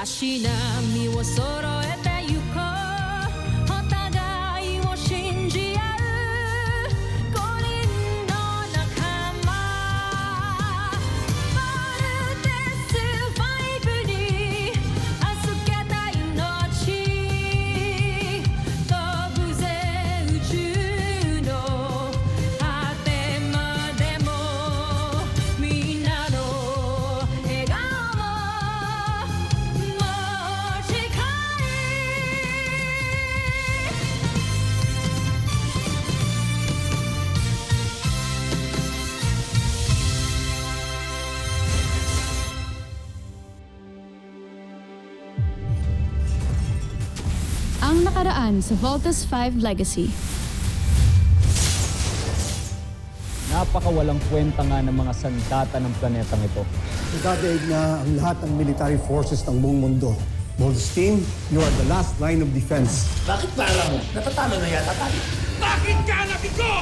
しな身を揃えてゆこうお互いを信じ合う5人の仲間バルテス5に預けた命飛ぶぜ宇宙の果てまでもみんなの笑顔ももう近いAng nakaraan sa Voltes 5 Legacy. Napakawalang kwenta nga ng mga sandata ng planetang ito. Nagdadaig na ang lahat ng military forces ng buong mundo. Voltes team, you are the last line of defense. Bakit parang natatalo na yata tayo? Bakit ka nabigo?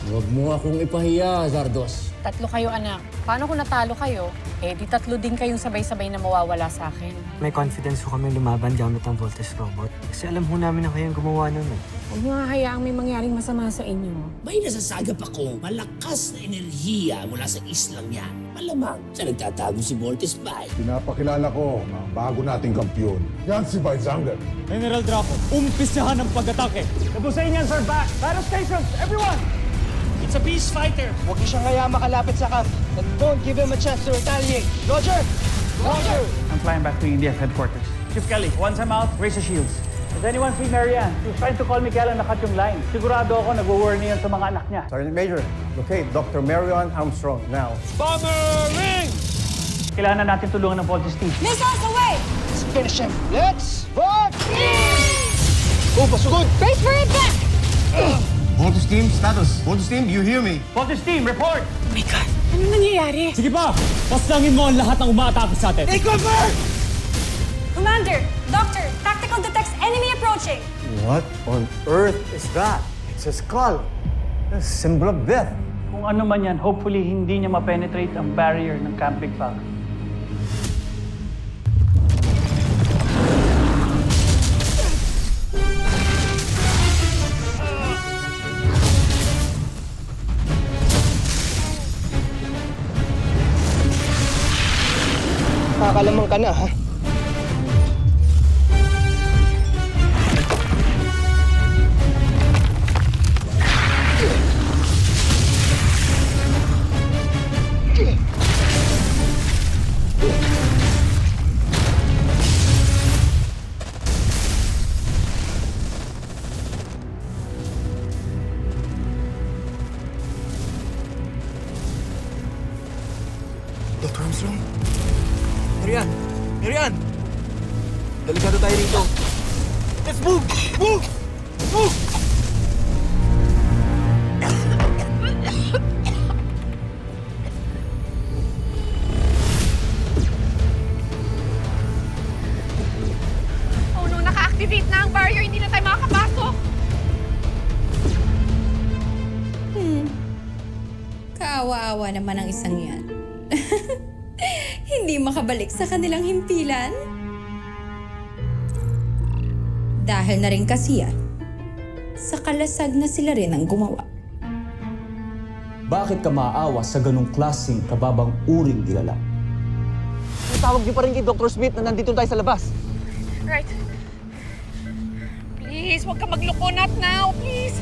Huwag mo akong ipahiya, Zardos. Tatlo kayo, anak. Paano kung natalo kayo? Eh, di tatlo din kayong sabay-sabay na mawawala sa akin. May confidence ko kami lumaban gamit ang Voltes robot. Kasi alam ho namin na kayong gumawa nun eh. Huwag niyo hahayaang may mangyaring masama sa inyo. May nasasagap ako malakas na enerhiya mula sa islang yan. Malamang sa nagtatago si Voltes 5. Pinapakilala ko ang bago nating kampyon. Yan si Weizsanger. General Draco, umpisahan ang pag-atake. Tapusin yan, sir. Back! Battle stations! Everyone! It's a peace fighter. Huwag niyo siyang hayaan makalapit sa camp. And don't give him a chance to retaliate. Roger! Roger! I'm flying back to India's headquarters. Chief Kelly, once I'm out, raise the shields. Does anyone see Marianne? She was trying to call me kaya lang nakat yung line. Sigurado ako nag-warn yan sa mga anak niya. Sergeant Major, locate Dr. Marion Armstrong now. Bomber ring! Kailangan natin tulungan ng Voltes team. Missiles away! Let's finish him. Let's vote! Go, pasugod! Brace for impact! Voltes team, status. Voltes team, do you hear me? Voltes team, report! Oh my God! Ano nangyayari? Sige pa! Paslangin mo ang lahat ng umaatake sa atin. Take cover! Commander! Doctor! Tactical detects enemy approaching! What on earth is that? It's a skull. A symbol of death. Kung ano man yan, hopefully hindi niya ma-penetrate ang barrier ng Camp Big Falcon. Kakalamang ka na, ha? Dr. Armstrong? Marian! Marian! Delikado tayo rito. Let's move! Move! Move! Oh no, naka-activate na ang barrier. Hindi na tayo makakapasok. Kaawa-awa naman ang isang yan. Hindi makabalik sa kanilang himpilan. Dahil na rin kasi yan, sa kalasag na sila rin ang gumawa. Bakit ka maaawa sa ganong klaseng kababang uring dilala? Tawag niyo pa rin kay Dr. Smith na nandito tayo sa labas. Right. Please, huwag ka magloko. Not now. Please.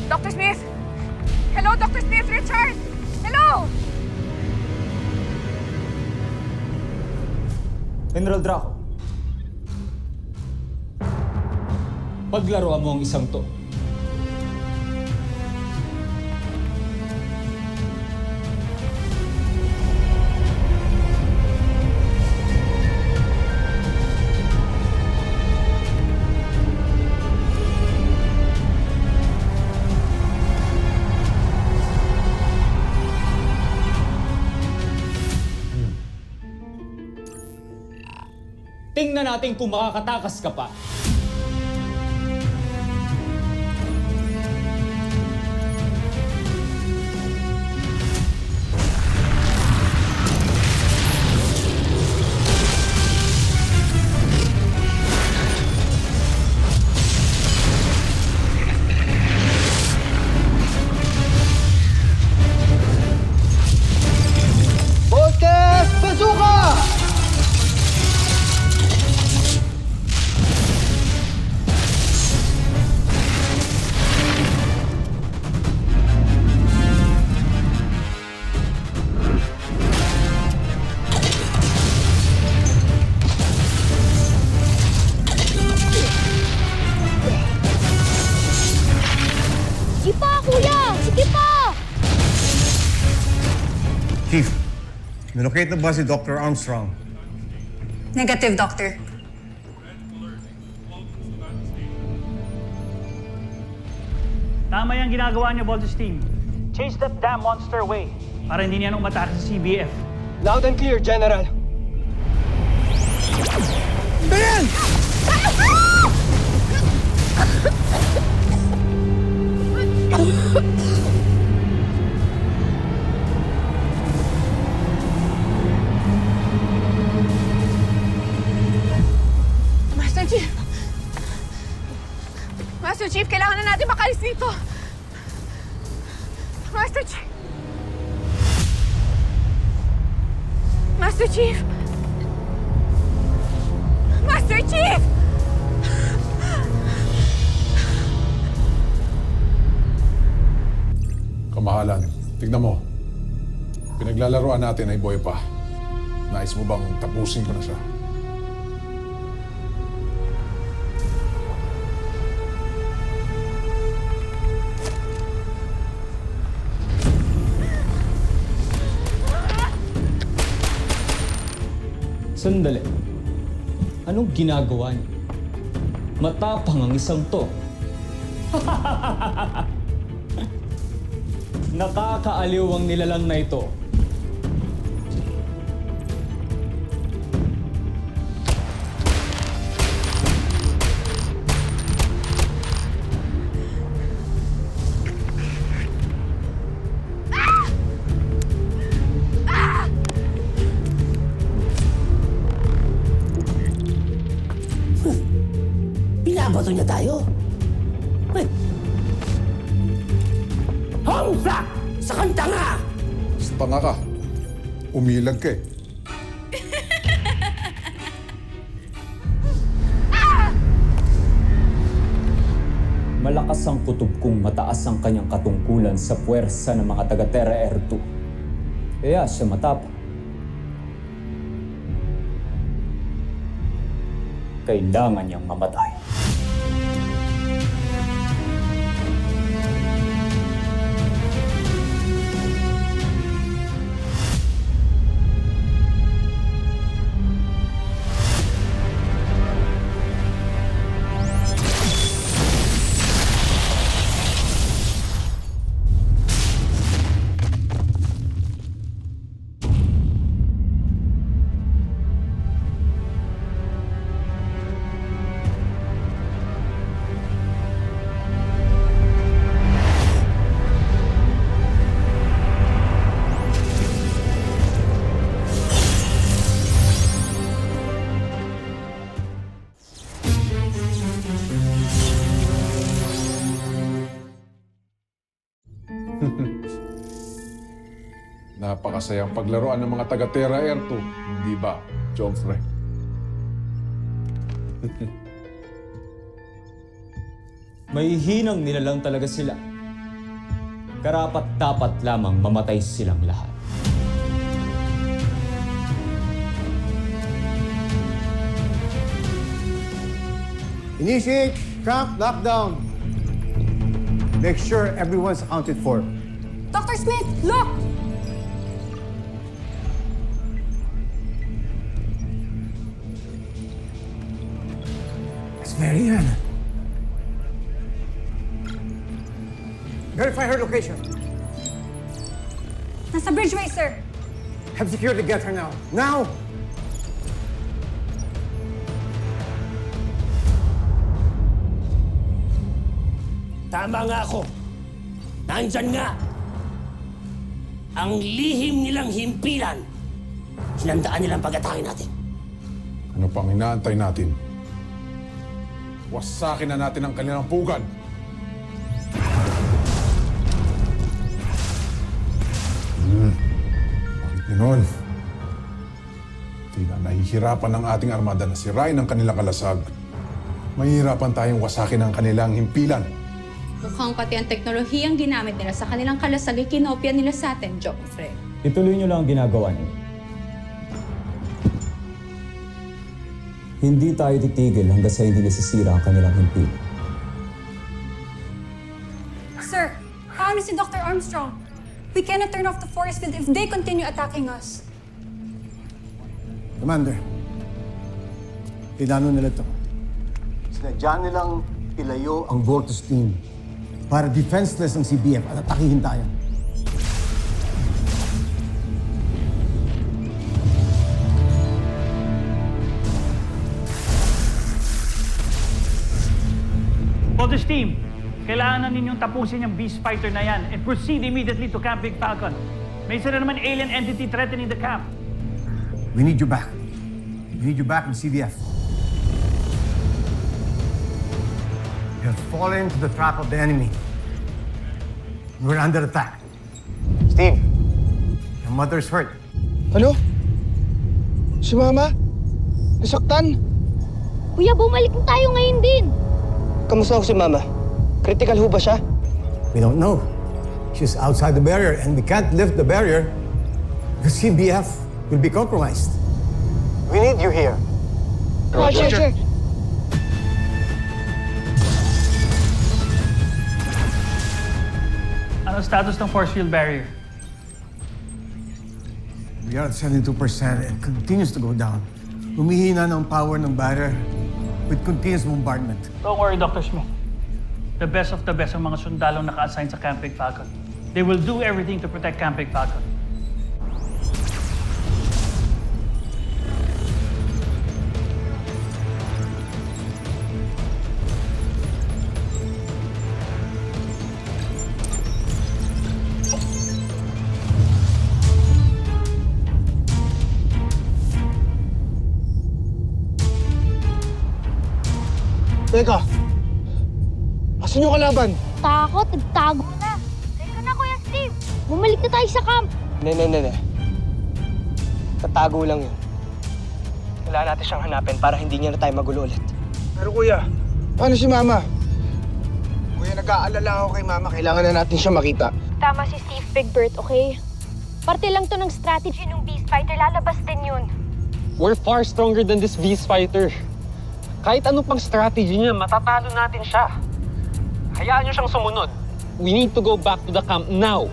Dr. Smith! Hello, Dr. Smith! Richard! Hello! General Draco, paglaruan mo ang isang to. Tingnan natin kung makakatakas ka pa. Chief, nilocate na ba si Dr. Armstrong? Negative, Doctor. Tama yung ginagawa niyo, Voltes Team. Chase that damn monster away para hindi niya umatake sa CBF. Loud and clear, General. Master Chief! Master Chief, kailangan na natin makalis dito! Master Chief! Master Chief! Master Chief! Kamahalan, tignan mo. Pinaglalaroan natin ay boy pa. Nais mo bang tapusin ko na siya? Sandali. Anong ginagawa niyo? Matapang ang isang to. Nakakaaliw ang nilalang na ito. Binabato niya tayo. Wait. Hongsa! Sa kanta nga! Sa tanga ka. Umilag ka eh. Malakas ang kutob kung mataas ang kanyang katungkulan sa puwersa ng mga taga-Terra Air 2. Kaya siya matapang. Kailangan niyang mamatay. Napakasayang paglaruan ng mga taga-Terra Air 2, hindi ba, Joffrey? May hinang nilalang talaga sila. Karapat-dapat lamang mamatay silang lahat. Initiate camp lockdown. Make sure everyone's accounted for. Dr. Smith, look! It's Marianne. Verify her location. Nasa Bridgeway, sir. Have security get her now. Now! Tama nga ako. Nandyan nga. Ang lihim nilang himpilan. Sinandaan nilang pag-atake natin. Ano pang inaantay natin? Wasakin na natin ang kanilang pugad. Bakit ganoon? Tila nahihirapan ng ating armada na sirain ang kanilang kalasag. Mahihirapan tayong wasakin ang kanilang himpilan. Mukhang pati ang teknolohiyang ginamit nila sa kanilang kalasag ay kinopya nila sa atin, Joffrey. Ituloy niyo lang ang ginagawa niyo. Hindi tayo titigil hanggang sa hindi nasisira ang kanilang himpilan. Sir, paano si Dr. Armstrong? We cannot turn off the force field if they continue attacking us. Commander, pinano nila to. Sinadya nilang ilayo ang Voltus team para defenseless ang CBF at atakihin tayo. Voltes team, kailangan na ninyong tapusin yung beast fighter na yan and proceed immediately to Camp Big Falcon. May isa na naman alien entity threatening the camp. We need you back. We need you back in CBF. You have fallen into the trap of the enemy. We're under attack. Steve, your mother's hurt. Ano? Si Mama? Nasaktan? Kuya, bumalik na tayo ngayon din. Kamusta ho si Mama? Critical ho ba siya? We don't know. She's outside the barrier and we can't lift the barrier because CBF will be compromised. We need you here. Roger. Ano status ng force field barrier? We are at 72% and continues to go down. Humihina ng power ng barrier with continuous bombardment. Don't worry, Dr. Smith. The best of the best ang mga sundalong naka-assign sa Camp Big Falcon. They will do everything to protect Camp Big Falcon. Teka. Asan yung kalaban? Takot, nagtago na. Teka na, Kuya Steve. Bumalik na tayo sa camp. Ne. Tatago lang yun. Kailangan natin siyang hanapin para hindi niya na tayo magulo ulit. Pero kuya, paano si Mama? Kuya, nag-aalala ako kay Mama. Kailangan na natin siya makita. Tama si Steve, Big Bird, okay? Parte lang to ng strategy ng Beast Fighter. Lalabas din yun. We're far stronger than this Beast Fighter. Kahit anong pang strategy niya, matatalo natin siya. Hayaan niyo siyang sumunod. We need to go back to the camp now.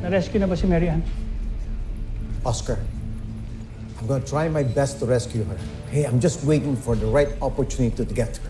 Na-rescue na ba si Mary Ann? Oscar, I'm gonna try my best to rescue her. Hey, I'm just waiting for the right opportunity to get her.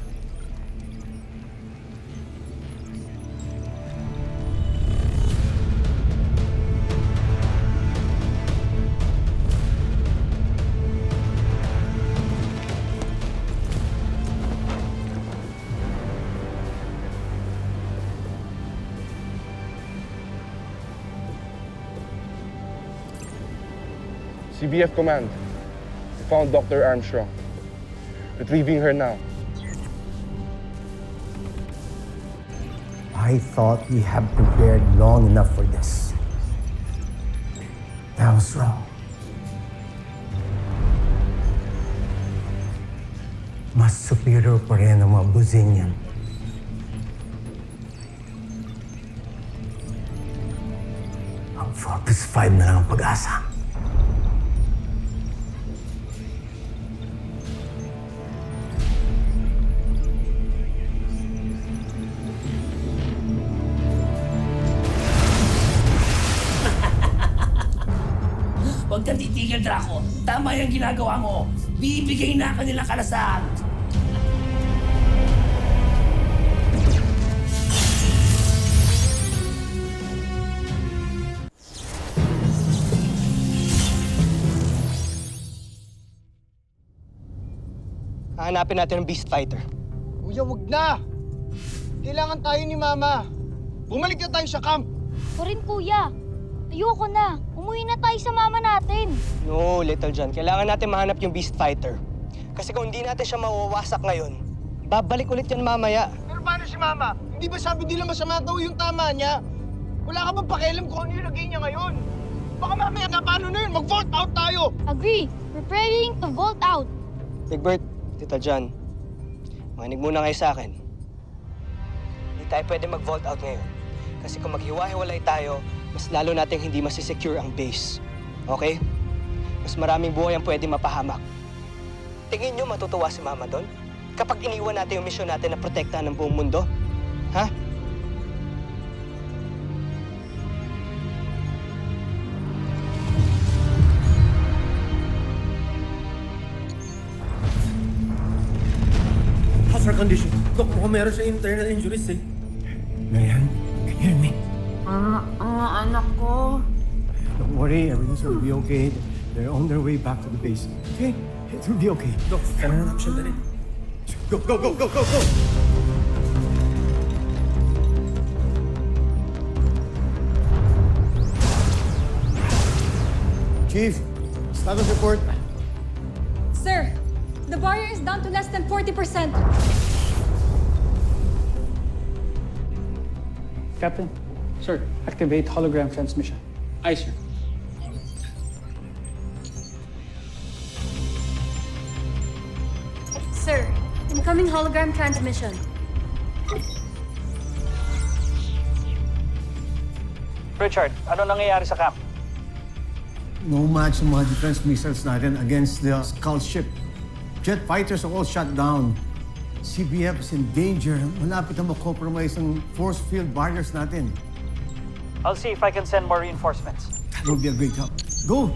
CBF Command. We found Dr. Armstrong. Retrieving her now. I thought we had prepared long enough for this. I was wrong. Mas superior pa rin ang mga Buzinian. Ang Voltes 5 na lang ang pag-asa. Huwag kang titigil, Draco. Tama yung ginagawa mo. Bibigay na kanilang kalasan. Hahanapin natin ang Beast Fighter. Kuya, wag na! Kailangan tayo ni Mama. Bumalik na tayo sa camp. Ako rin, Kuya. Ayoko na. Umuwi na tayo sa mama natin. No, Little John. Kailangan natin mahanap yung Beast Fighter. Kasi kung hindi natin siya mawawasak ngayon, babalik ulit yan mamaya. Pero paano si Mama? Hindi ba sabi nila masama daw yung tama niya? Wala ka bang pakialam kung ano yung lagay niya ngayon? Baka mamaya na paano na yun? Mag-vault out tayo! Agree. Preparing to vault out. Big Bird, Tita John, makinig muna kayo sa akin. Hindi tayo pwede mag-vault out ngayon. Kasi kung maghiwa-hiwalay tayo, mas lalo nating hindi masisecure ang base. Okay? mas maraming buhay ang pwede mapahamak. Tingin nyo matutuwa si Mama doon? Kapag iniwan natin yung misyon natin na protektahan ng buong mundo? Ha? How's her condition? Dok, mukhang meron siya internal injuries eh. Marian, can you hear me? Anak ko. Don't worry, everything's will be okay. They're on their way back to the base. Okay? It will be okay. Dok, kailangan natin siya dali. Go, go, go, go, go, go! Chief, status report. Sir, the barrier is down to less than 40%. Captain, sir, activate hologram transmission. Aye, sir. Sir, incoming hologram transmission. Richard, ano nangyayari sa camp? No match sa mga defense missiles natin against the Skull ship. Jet fighters are all shut down. CBF is in danger. Malapit na ma-compromise ang force field barriers natin. I'll see if I can send more reinforcements. That would be a great help. Go!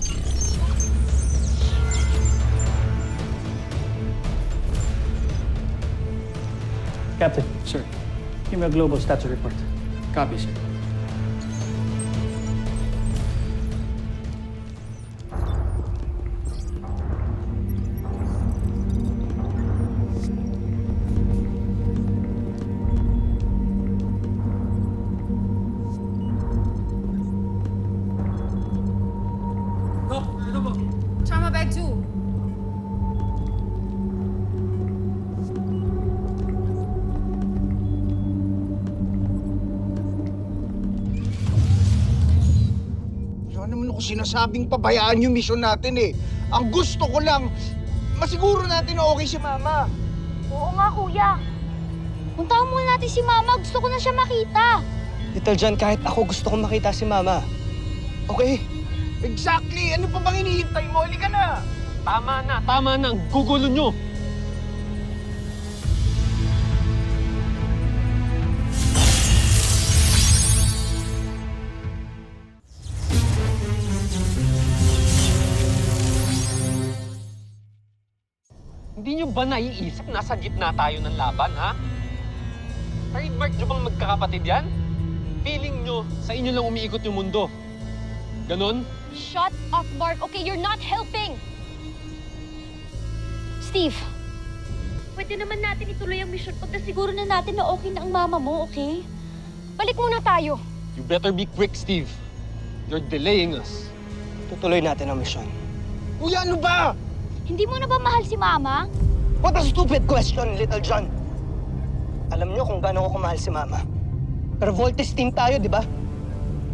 Captain, sir, give me a global status report. Copy, sir. Trauma bag 2. Wala naman ako sinasabing pabayaan yung mission natin eh. Ang gusto ko lang, masiguro natin na okay si Mama. Oo nga, kuya. Puntahan muna natin si Mama. Gusto ko na siya makita. Little John, kahit ako gusto kong makita si Mama. Okay? Exactly! Ano pa bang hinihintay mo? Halika na! Tama na, tama na. Ang gugulo nyo. Hindi nyo ba naiisip nasa gitna tayo ng laban, ha? Trademark nyo bang magkakapatid yan? Feeling nyo, sa inyo lang umiikot yung mundo. Ganon? Shut up, Mark. Okay, you're not helping. Steve, pwede naman natin ituloy ang mission pagka siguro na natin na okay na ang mama mo, okay? Balik muna tayo. You better be quick, Steve. You're delaying us. Tutuloy natin ang mission. Kuya, ano ba? Hindi mo na ba mahal si Mama? What a stupid question, Little John. Alam niyo kung gaano ko kumahal si Mama. Pero Voltes team tayo, di ba?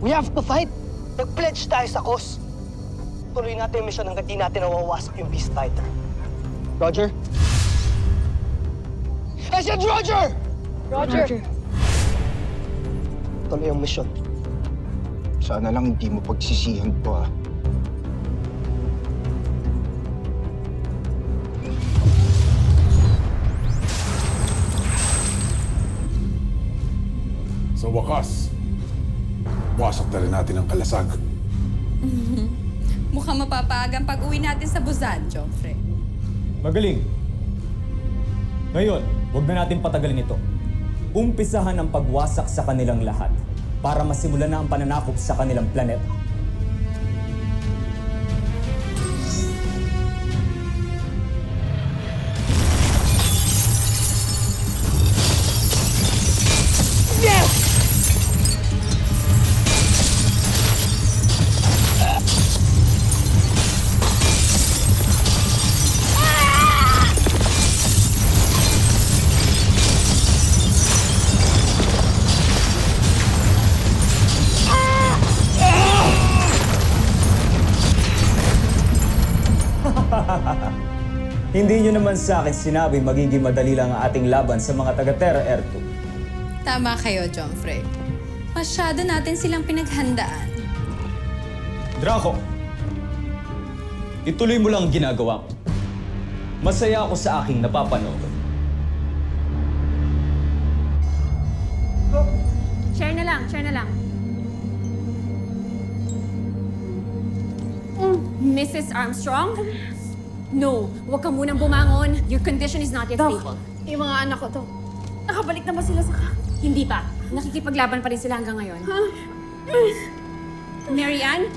We have to fight. Nag-pledge tayo sa cause. Tuloy natin yung mission hanggang di natin nawawasak yung Beast Fighter. Roger? I said Roger! Roger. Tuloy yung mission. Sana lang hindi mo pagsisihan to, ah. Sa wakas, wasak na rin natin ang kalasag. Mukhang mapapaagang pag-uwi natin sa Busan, Joffrey. Magaling. Ngayon, huwag na natin patagalin ito. Umpisahan ang pagwasak sa kanilang lahat para masimulan na ang pananakop sa kanilang planeta. Hindi nyo naman sa akin sinabi magiging madali lang ang ating laban sa mga taga-Terra Air 2. Tama kayo, Joffrey. Masyado natin silang pinaghandaan. Draco, ituloy mo lang ang ginagawa mo. Masaya ako sa aking napapanood. Share na lang. Mrs. Armstrong? No, huwag ka munang bumangon. Your condition is not yet stable. Yung mga anak ko to, nakabalik na ba sila sa Hindi pa. Nakikipaglaban pa rin sila hanggang ngayon. Mary Ann,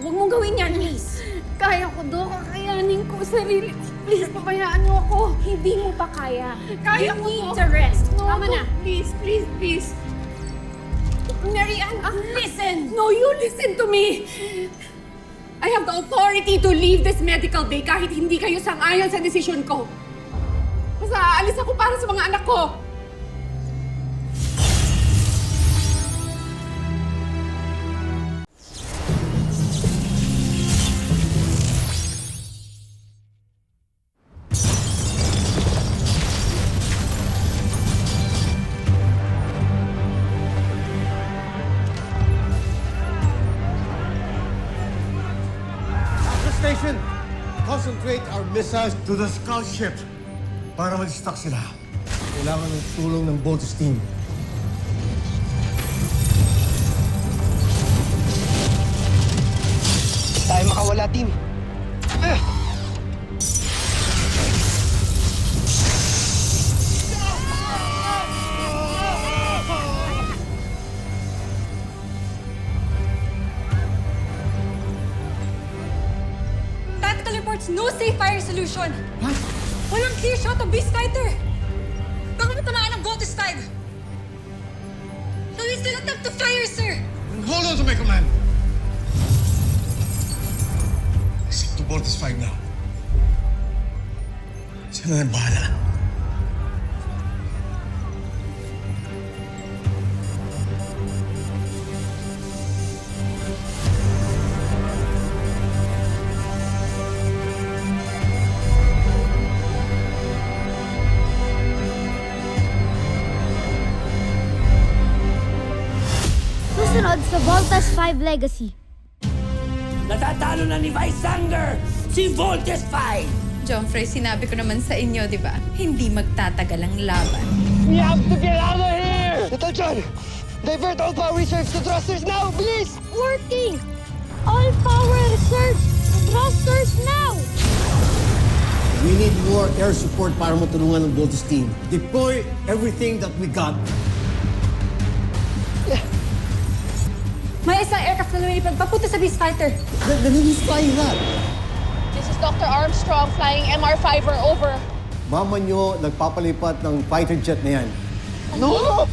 huwag mong gawin yan, please. Kaya ko, Dok. Kakayanin ko sarili ko. Please, pabayaan niyo ako. Hindi mo pa kaya. Kaya You ko, need Dok. to rest. No, Tama na. Dok. Please. Mary Ann, listen! No, you listen to me. I have the authority to leave this medical bay kahit hindi kayo sang-ayon sa desisyon ko. Basta aalis ako para sa mga anak ko. Station, concentrate our missiles to the scout ship para mag-stuck sila. Kailangan ng tulong ng Voltes team. Tayo makawala, team. Tactical reports, no safe fire solution. What? Walang clear shot of Beast Fighter. Baka matamaan ang Voltes 5. So we still attempt to fire, sir. Hold on to my command. Stick to Voltes 5 now. Sila na bahala. Susunod sa Voltes 5 Legacy. Natatalo na ni Vice Sanger, si Voltes 5! Jomfrey, sinabi ko naman sa inyo, di ba? Hindi magtatagal ang laban. We have to get out of here! Little John, divert all power reserves to thrusters now, please! Working! All power reserves! Thrusters now! We need more air support para matulungan ng Voltes team. Deploy everything that we got. May isang aircraft na lumilipad papunta sa Beast Fighter. Then who's flying that? This is Dr. Armstrong flying MR5 over. Mama nyo nagpapalipat ng fighter jet na yan. No!